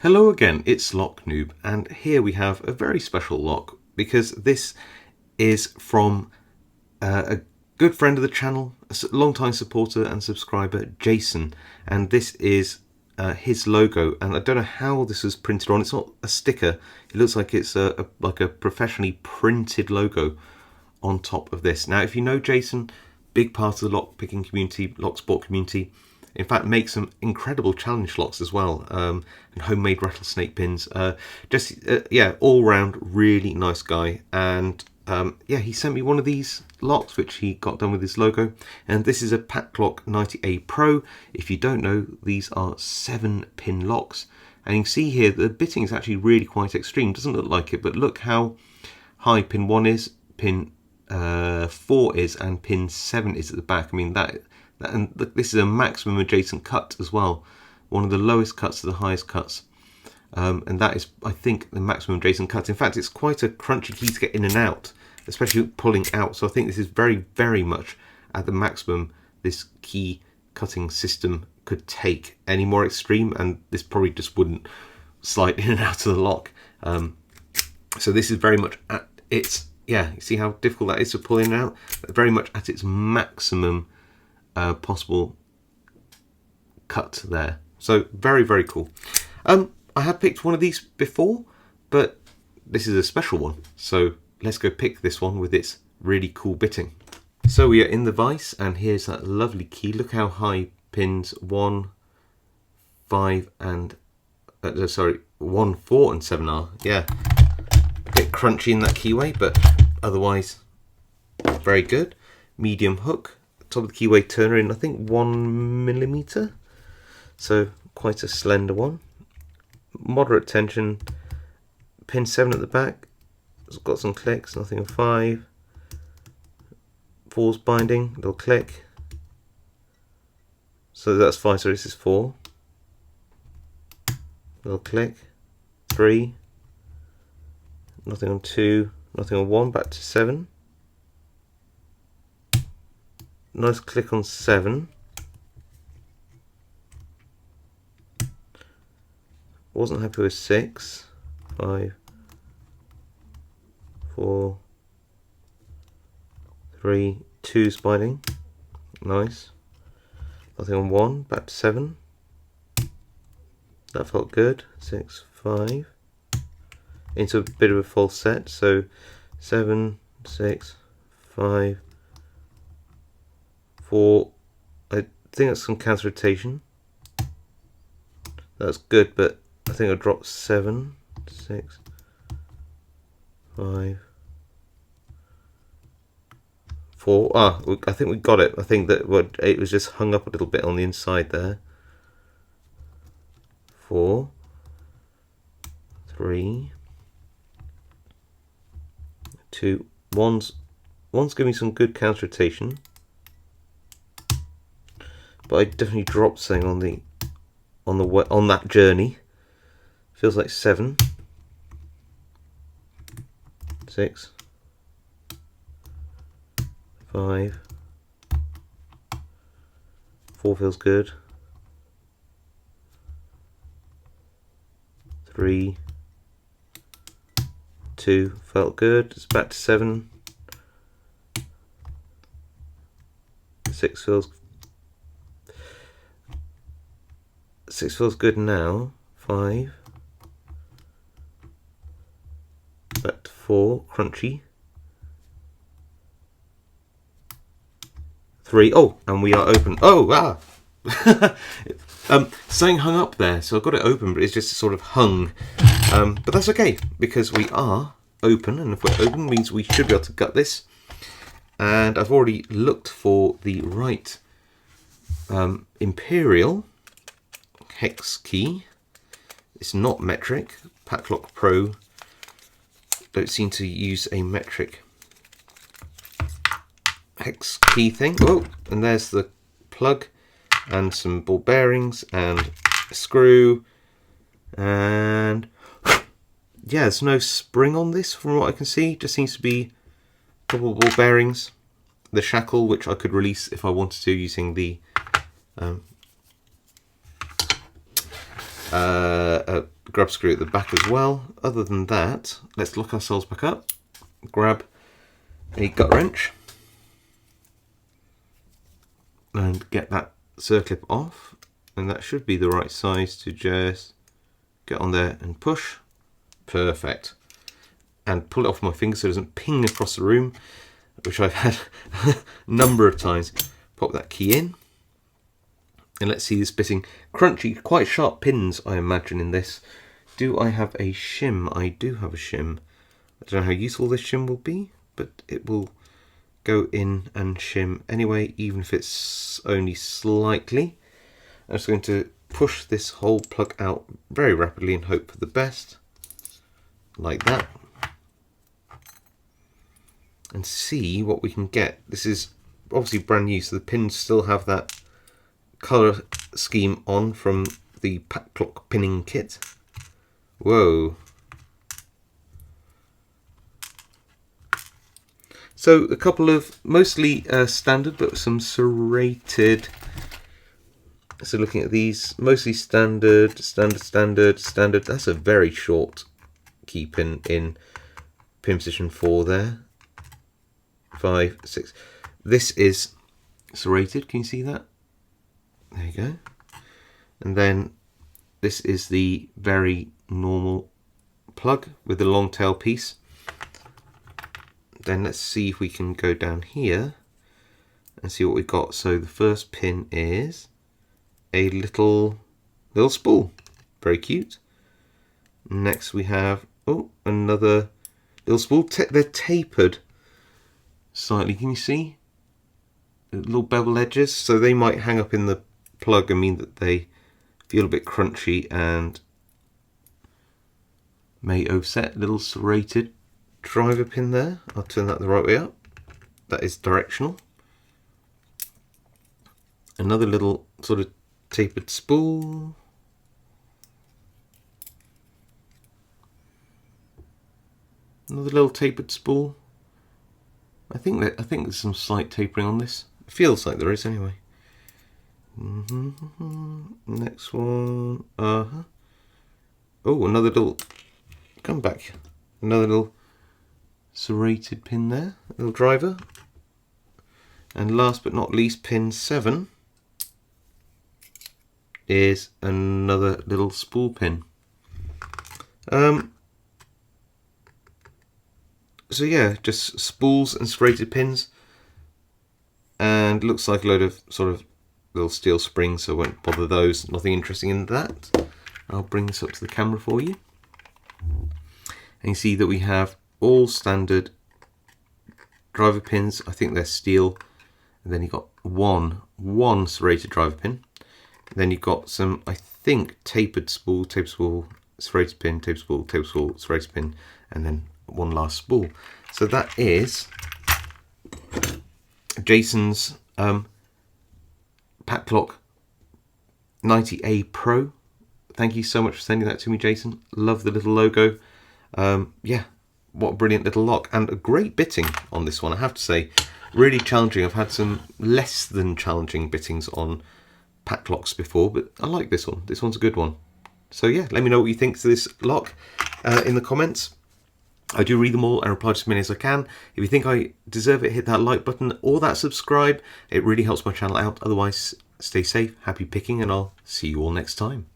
Hello again, it's Lock Noob, and here we have a very special lock because this is from a good friend of the channel, a long-time supporter and subscriber, Jason, and this is his logo. And I don't know how this was printed on. It's not a sticker. It looks like it's like a professionally printed logo on top of this. Now, if you know Jason, big part of the lock picking community, locksport community. In fact, make some incredible challenge locks as well, and homemade rattlesnake pins. Yeah, all round really nice guy. And yeah, he sent me one of these locks, which he got done with his logo. And this is a PacLock 90A Pro. If you don't know, these are 7-pin locks. And you can see here the bitting is actually really quite extreme. Doesn't look like it, but look how high pin 1 is, pin 4 is, and pin 7 is at the back. I mean, and this is a maximum adjacent cut as well, one of the lowest cuts to the highest cuts, and that is, I think, the maximum adjacent cut. In fact, it's quite a crunchy key to get in and out, especially pulling out. So I think this is very, very much at the maximum this key cutting system could take. Any more extreme, and this probably just wouldn't slide in and out of the lock. So this is very much at its, yeah, you see how difficult that is to pull in and out? Very much at its maximum possible cut there. So very, very cool. I have picked one of these before, but this is a special one. So let's go pick this one with its really cool bitting. So we are in the vise, and here's that lovely key. Look how high pins 1, 5 and 1, 4 and 7 are. Yeah, a bit crunchy in that keyway, but otherwise very good. Medium hook. Top of the keyway turner in, I think, 1mm, so quite a slender one. Moderate tension, pin 7 at the back. It's got some clicks, nothing on 5. 4's binding, little click. So that's 5, so this is 4. Little click. 3. Nothing on 2, nothing on 1, back to 7. Nice click on 7. Wasn't happy with 6. 5, 4, 3, 2's binding. Nice. Nothing on 1, back to 7. That felt good. 6, 5. Into a bit of a false set. So 7, 6, 5, 4, I think that's some counter rotation. That's good, but I think I dropped 7, 6, 5, 4. I think we got it. I think that it was just hung up a little bit on the inside there. 4, 3, 2, 1's giving some good counter rotation. But I definitely dropped something on that journey. Feels like 7, 6, 5, 4 feels good. 3, 2 felt good. It's back to 7. 6 feels good now. 5. Back to 4. Crunchy. 3. Oh, and we are open. Oh, something hung up there, so I've got it open, but it's just sort of hung. But that's okay, because we are open, and if we're open, means we should be able to gut this. And I've already looked for the right Imperial hex key. It's not metric. PacLock Pro don't seem to use a metric hex key thing. Oh, and there's the plug and some ball bearings and a screw, and yeah, there's no spring on this from what I can see. Just seems to be a couple of ball bearings, the shackle, which I could release if I wanted to using the grub screw at the back as well. Other than that, let's lock ourselves back up, grab a gut wrench and get that circlip off, and that should be the right size to just get on there and push. Perfect. And pull it off my finger so it doesn't ping across the room, which I've had a number of times. Pop that key in, and let's see this bitting. Crunchy, quite sharp pins, I imagine, in this. Do I have a shim? I do have a shim. I don't know how useful this shim will be, but it will go in and shim anyway, even if it's only slightly. I'm just going to push this whole plug out very rapidly and hope for the best, like that, and see what we can get. This is obviously brand new, so the pins still have that colour scheme on from the PacLock pinning kit. Whoa. So a couple of mostly standard, but some serrated. So looking at these, mostly standard. That's a very short key pin in pin position 4 there. 5, 6. This is serrated. Can you see that? There you go. And then this is the very normal plug with the long tail piece. Then let's see if we can go down here and see what we've got. So the first pin is a little spool, very cute. Next we have another little spool. They're tapered slightly. Can you see the little bevel edges? So they might hang up in the plug and mean that they feel a bit crunchy and may offset. Little serrated driver pin there. I'll turn that the right way up. That is directional. Another little sort of tapered spool. Another little tapered spool. I think there's some slight tapering on this. It feels like there is anyway. Next one. Oh, another little. Come back. Another little serrated pin there. Little driver. And last but not least, pin 7 is another little spool pin. So yeah, just spools and serrated pins, and looks like a load of sort of little steel springs, so I won't bother those. Nothing interesting in that. I'll bring this up to the camera for you, and you see that we have all standard driver pins. I think they're steel, and then you've got one serrated driver pin. Then you've got some, I think, tapered spool, serrated pin, tapered spool, serrated pin, and then one last spool. So that is Jason's PacLock 90A Pro. Thank you so much for sending that to me, Jason. Love the little logo. Yeah, what a brilliant little lock, and a great bitting on this one, I have to say. Really challenging. I've had some less than challenging bittings on PacLocks before, but I like this one. This one's a good one. So yeah, let me know what you think to this lock in the comments. I do read them all and reply to as many as I can. If you think I deserve it, hit that like button or that subscribe. It really helps my channel out. Otherwise, stay safe, happy picking, and I'll see you all next time.